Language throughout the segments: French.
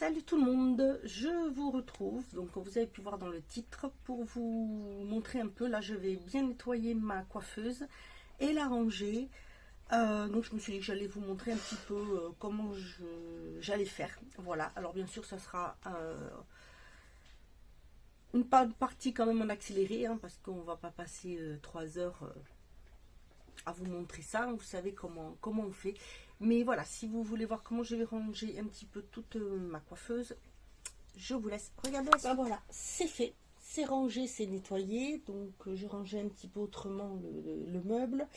Salut tout le monde, je vous retrouve, donc comme vous avez pu voir dans le titre, pour vous montrer un peu. Là je vais bien nettoyer ma coiffeuse et la ranger. Donc je me suis dit que j'allais vous montrer un petit peu comment j'allais faire. Voilà, alors bien sûr ça sera une partie quand même en accéléré, hein, parce qu'on va pas passer 3 heures à vous montrer ça. Vous savez comment on fait. Mais voilà, si vous voulez voir comment je vais ranger un petit peu toute ma coiffeuse, je vous laisse regarder. Ben voilà, c'est fait, c'est rangé, c'est nettoyé. Donc j'ai rangé un petit peu autrement le meuble.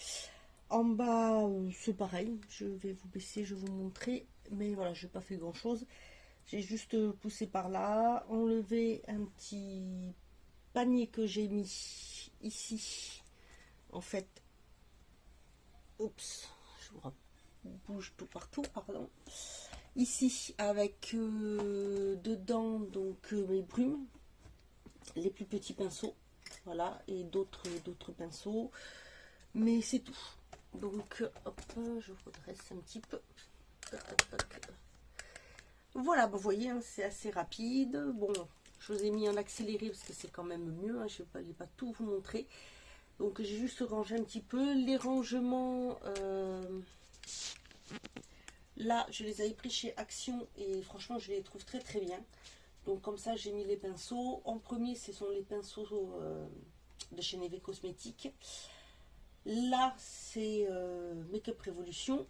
En bas, c'est pareil, je vais vous baisser, je vais vous montrer. Mais voilà, je n'ai pas fait grand chose. J'ai juste poussé par là, enlevé un petit panier que j'ai mis ici. En fait, oups, je vous bouge tout partout, pardon. Ici, avec dedans donc mes brumes, les plus petits pinceaux, voilà, et d'autres pinceaux, mais c'est tout. Donc, hop, je redresse un petit peu. Voilà, vous voyez, hein, c'est assez rapide. Bon, je vous ai mis en accéléré parce que c'est quand même mieux, hein, je ne vais pas tout vous montrer. Donc, j'ai juste rangé un petit peu. Les rangements, là, je les avais pris chez Action et franchement, je les trouve très très bien. Donc, comme ça, j'ai mis les pinceaux. En premier, ce sont les pinceaux de chez Neve Cosmetics. Là, c'est Make-up Revolution.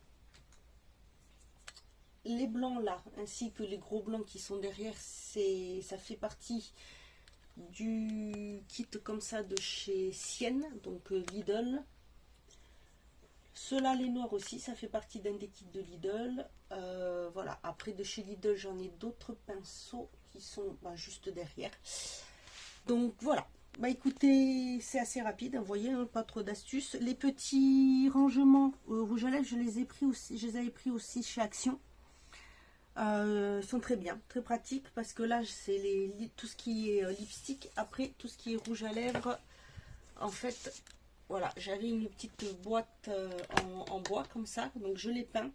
Les blancs là, ainsi que les gros blancs qui sont derrière, ça fait partie du kit comme ça de chez Sienne, donc Lidl. Ceux-là, les noirs aussi, ça fait partie d'un des kits de Lidl. Voilà, après de chez Lidl, j'en ai d'autres pinceaux qui sont juste derrière. Donc voilà, écoutez, c'est assez rapide, hein, vous voyez, hein, pas trop d'astuces. Les petits rangements rouge à lèvres, je les avais pris aussi chez Action. Sont très bien, très pratiques, parce que là c'est tout ce qui est lipstick. Après tout ce qui est rouge à lèvres, en fait voilà, j'avais une petite boîte en bois comme ça, donc je l'ai peint,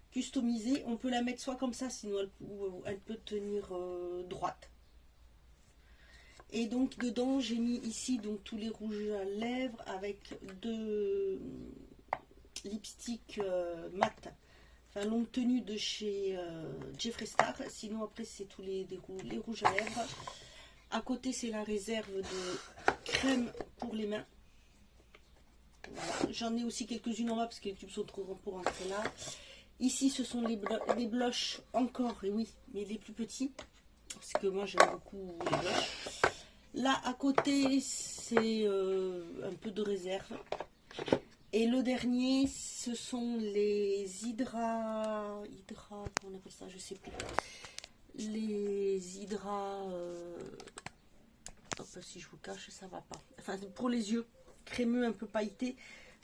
customisé. On peut la mettre soit comme ça, sinon elle peut tenir droite. Et donc dedans j'ai mis ici donc tous les rouges à lèvres avec deux lipsticks mat, enfin longue tenue de chez Jeffree Star. Sinon après c'est tous les rouges à lèvres. À côté c'est la réserve de crème pour les mains. Voilà. J'en ai aussi quelques-unes en bas parce que les tubes sont trop grands pour rentrer là. Ici ce sont les blushs encore, et oui, mais les plus petits, parce que moi j'aime beaucoup les blushs. Là à côté c'est un peu de réserve. Et le dernier, ce sont les comment on appelle ça, je sais plus. Les hydra, hop, si je vous cache, ça va pas. Enfin, pour les yeux, crémeux, un peu pailleté,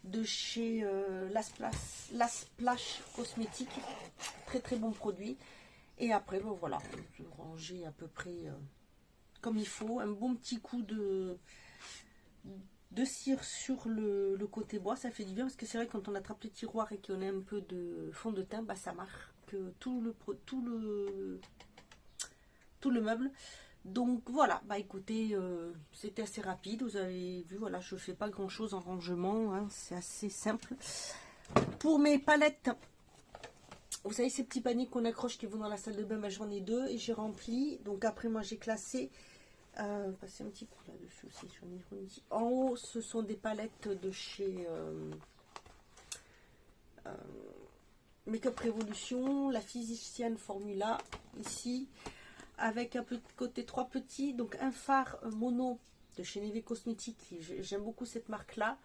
de chez La Splash Cosmétique. Très très bon produit. Et après, bon, voilà, je vais ranger à peu près comme il faut. Un bon petit coup de cire sur le côté bois, ça fait du bien, parce que c'est vrai, quand on attrape les tiroirs et qu'on a un peu de fond de teint, ça marque tout le meuble. Donc voilà, écoutez, c'était assez rapide, vous avez vu, voilà, je fais pas grand chose en rangement, hein, c'est assez simple. Pour mes palettes, vous savez, ces petits paniers qu'on accroche qui vont dans la salle de bain, j'en ai 2 et j'ai rempli. Donc après, moi j'ai classé, passer un petit coup là-dessus aussi, j'en ai ici. En haut, ce sont des palettes de chez Make-up Revolution, la Physicienne Formula, ici, avec un peu de côté 3 petits, donc un fard mono de chez Neve Cosmetics, j'aime beaucoup cette marque-là.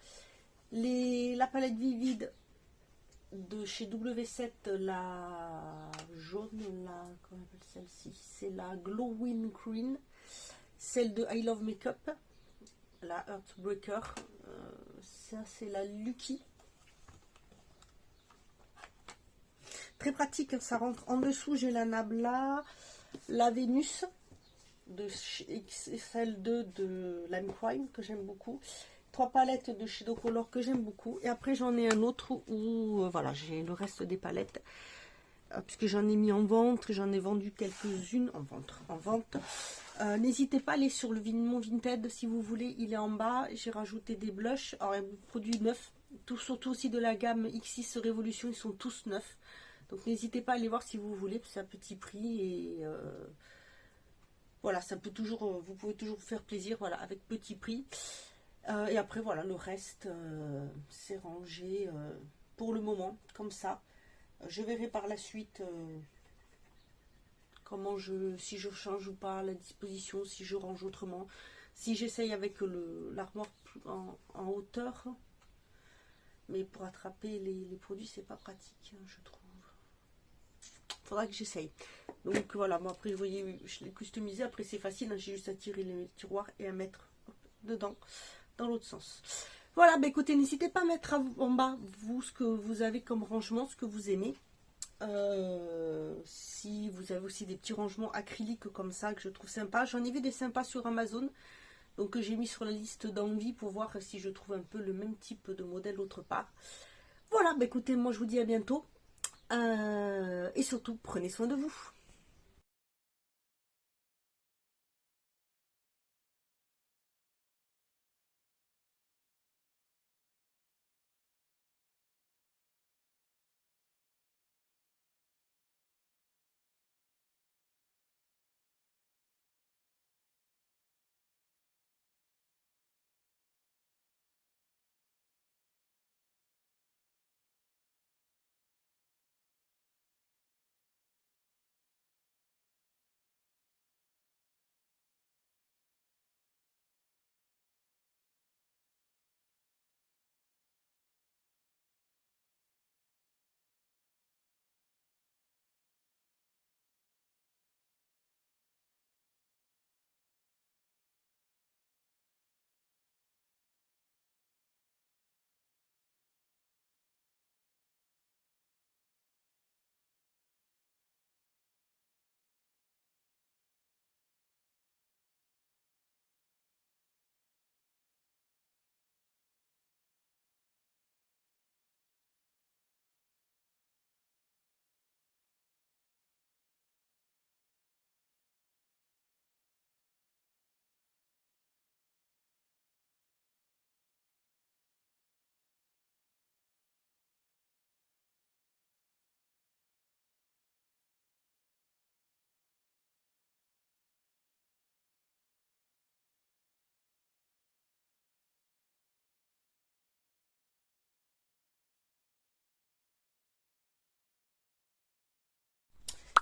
La palette Vivid de chez W7, la jaune, comment on appelle celle-ci, c'est la Glowing Green. Celle de I Love Makeup, la Heartbreaker, ça c'est la Lucky. Très pratique, ça rentre en dessous. J'ai la Nabla, la Vénus de XL2 de Lime Crime que j'aime beaucoup. 3 palettes de Shadow Color que j'aime beaucoup. Et après j'en ai un autre où voilà, j'ai le reste des palettes. puisque j'en ai mis en vente, j'en ai vendu quelques-unes en vente. N'hésitez pas à aller sur mon Vinted si vous voulez, il est en bas. J'ai rajouté des blushs, alors il y a des produits neufs, surtout aussi de la gamme X6 Révolution, ils sont tous neufs. Donc n'hésitez pas à aller voir si vous voulez, c'est à petit prix et voilà, ça peut toujours, vous pouvez toujours vous faire plaisir, voilà, avec petit prix. Et après voilà, le reste c'est rangé pour le moment comme ça. Je verrai par la suite comment si je change ou pas la disposition, si je range autrement, si j'essaye avec l'armoire en hauteur. Mais pour attraper les produits, c'est pas pratique, hein, je trouve. Faudra que j'essaye. Donc voilà, moi après, vous voyez, je l'ai customisé. Après, c'est facile, hein, j'ai juste à tirer les tiroirs et à mettre dedans, dans l'autre sens. Voilà, bah écoutez, n'hésitez pas à mettre en bas, vous, ce que vous avez comme rangement, ce que vous aimez. Si vous avez aussi des petits rangements acryliques comme ça, que je trouve sympa. J'en ai vu des sympas sur Amazon. Donc j'ai mis sur la liste d'envie pour voir si je trouve un peu le même type de modèle autre part. Voilà, bah écoutez, moi je vous dis à bientôt. Et surtout, prenez soin de vous.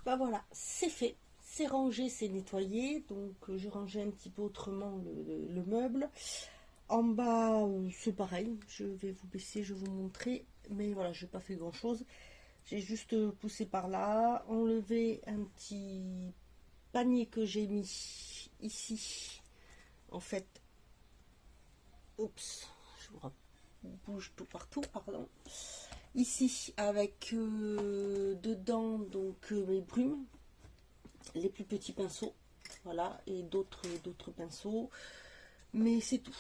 Bah voilà, c'est fait, c'est rangé, c'est nettoyé. Donc j'ai rangé un petit peu autrement le meuble. En bas, c'est pareil, je vais vous baisser, je vais vous montrer. Mais voilà, je n'ai pas fait grand chose. J'ai juste poussé par là, enlevé un petit panier que j'ai mis ici. En fait, oups, je vous bouge tout partout, pardon. Ici, avec dedans donc mes brumes, les plus petits pinceaux, voilà, et d'autres pinceaux, mais c'est tout.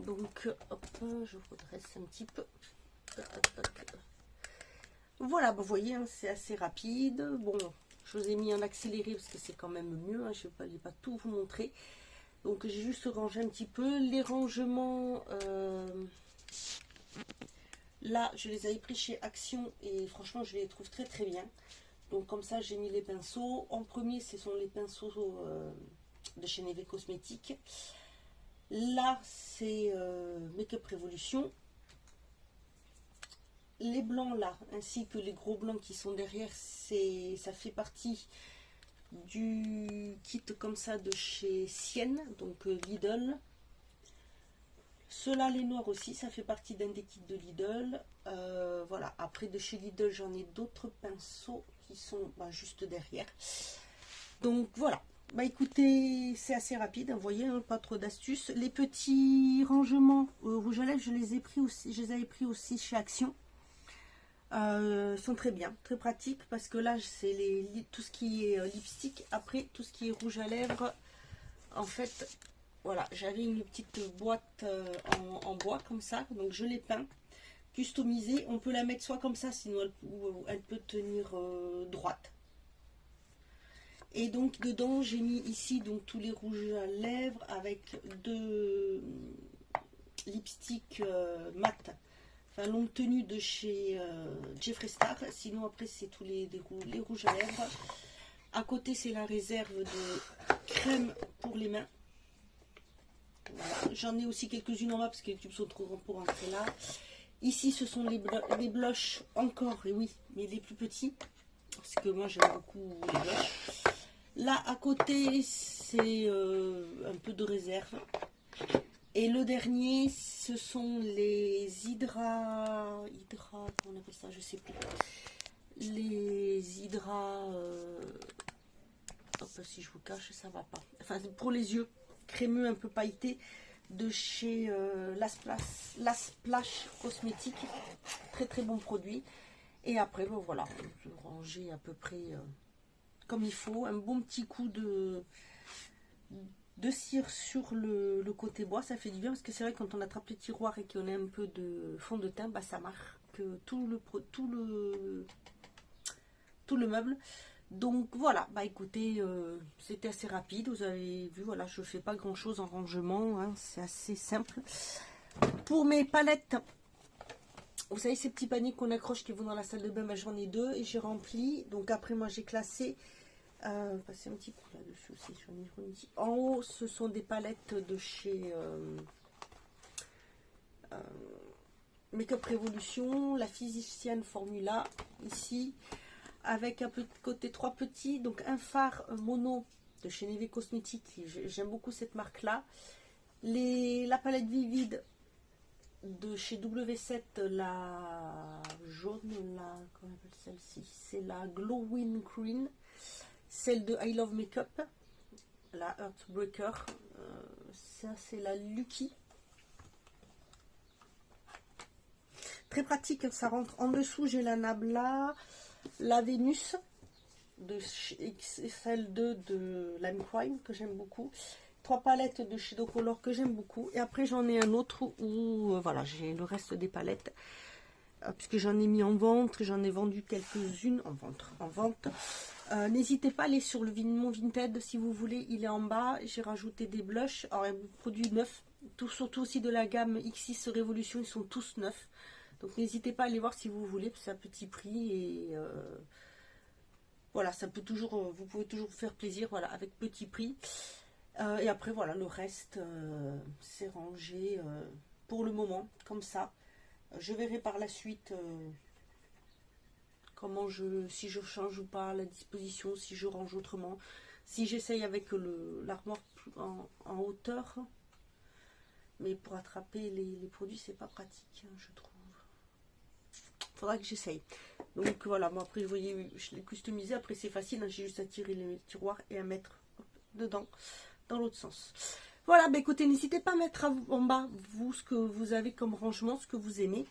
Donc, hop, je vous redresse un petit peu. Voilà, vous voyez, hein, c'est assez rapide. Bon, je vous ai mis en accéléré parce que c'est quand même mieux, hein, je ne vais pas tout vous montrer. Donc, j'ai juste rangé un petit peu. Les rangements, là, je les avais pris chez Action et franchement, je les trouve très très bien. Donc, comme ça, j'ai mis les pinceaux. En premier, ce sont les pinceaux de chez Neve Cosmetics. Là, c'est Make-up Revolution. Les blancs là, ainsi que les gros blancs qui sont derrière, ça fait partie du kit comme ça de chez Sienne, donc Lidl. Ceux-là, les noirs aussi, ça fait partie d'un des kits de Lidl. Voilà, après de chez Lidl, j'en ai d'autres pinceaux qui sont juste derrière. Donc voilà, bah écoutez, c'est assez rapide, vous voyez, hein, pas trop d'astuces. Les petits rangements rouge à lèvres, je les avais pris aussi chez Action. Sont très bien, très pratiques parce que là c'est tout ce qui est lipstick. Après tout ce qui est rouge à lèvres, en fait voilà, j'avais une petite boîte en bois comme ça, donc je l'ai peint customisée. On peut la mettre soit comme ça, sinon elle peut tenir droite. Et donc dedans j'ai mis ici donc tous les rouges à lèvres avec 2 lipsticks mat, enfin longue tenue de chez Jeffree Star. Sinon après c'est tous les rouges à lèvres. À côté c'est la réserve de crème pour les mains. Voilà. J'en ai aussi quelques-unes en bas parce que les tubes sont trop grands pour rentrer là. Ici ce sont les blushs encore, et oui, mais les plus petits. Parce que moi j'aime beaucoup les blushs. Là à côté c'est un peu de réserve. Et le dernier ce sont les comment on appelle ça, je sais plus. Les hydra si je vous cache ça va pas. Enfin pour les yeux crémeux un peu pailletés de chez La Splash Cosmétique. Très très bon produit. Et après bon, voilà, je vais ranger à peu près comme il faut. Un bon petit coup de cire sur le côté bois, ça fait du bien parce que c'est vrai que quand on attrape les tiroirs et qu'on a un peu de fond de teint, bah ça marque tout le meuble. Donc voilà, bah écoutez, c'était assez rapide, vous avez vu, voilà, je fais pas grand chose en rangement, hein, c'est assez simple. Pour mes palettes, vous savez ces petits paniers qu'on accroche qui vont dans la salle de bain, bah, j'en ai 2 et j'ai rempli. Donc après moi j'ai classé, passer un petit coup là-dessus aussi sur ici. En haut ce sont des palettes de chez Make-up Revolution, la physicienne Formula ici, avec un petit côté 3 petits, donc un fard mono de chez Neve Cosmetics, j'aime beaucoup cette marque là. La palette Vivid de chez W7, la jaune, comment on appelle celle-ci, c'est la Glowing Green. Celle de I Love Makeup, la Heartbreaker, ça c'est la Lucky. Très pratique, ça rentre en dessous. J'ai la Nabla, la Vénus de XL2 de Lime Crime que j'aime beaucoup. 3 palettes de Shadow Color que j'aime beaucoup. Et après j'en ai un autre où voilà, j'ai le reste des palettes. Puisque j'en ai mis en vente, j'en ai vendu quelques-unes en vente. N'hésitez pas à aller sur mon Vinted si vous voulez, il est en bas. J'ai rajouté des blushs, alors il y a des produits neufs, surtout aussi de la gamme X6 Révolution, ils sont tous neufs. Donc n'hésitez pas à aller voir si vous voulez, c'est à petit prix et voilà, ça peut toujours, vous pouvez toujours vous faire plaisir, voilà, avec petit prix. Et après voilà, le reste c'est rangé pour le moment comme ça. Je verrai par la suite comment si je change ou pas la disposition, si je range autrement, si j'essaye avec l'armoire en hauteur. Mais pour attraper les produits, c'est pas pratique, hein, je trouve. Faudra que j'essaye. Donc voilà, moi après vous voyez, je l'ai customisé. Après c'est facile, hein, j'ai juste à tirer les tiroirs et à mettre dedans dans l'autre sens. Voilà, bah écoutez, n'hésitez pas à mettre en bas vous ce que vous avez comme rangement, ce que vous aimez.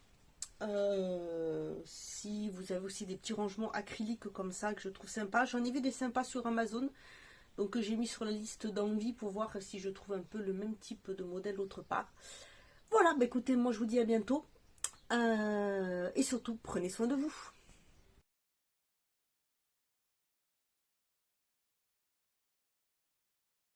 Si vous avez aussi des petits rangements acryliques comme ça que je trouve sympa, j'en ai vu des sympas sur Amazon, donc j'ai mis sur la liste d'envie pour voir si je trouve un peu le même type de modèle autre part. Voilà, bah écoutez, moi je vous dis à bientôt et surtout prenez soin de vous.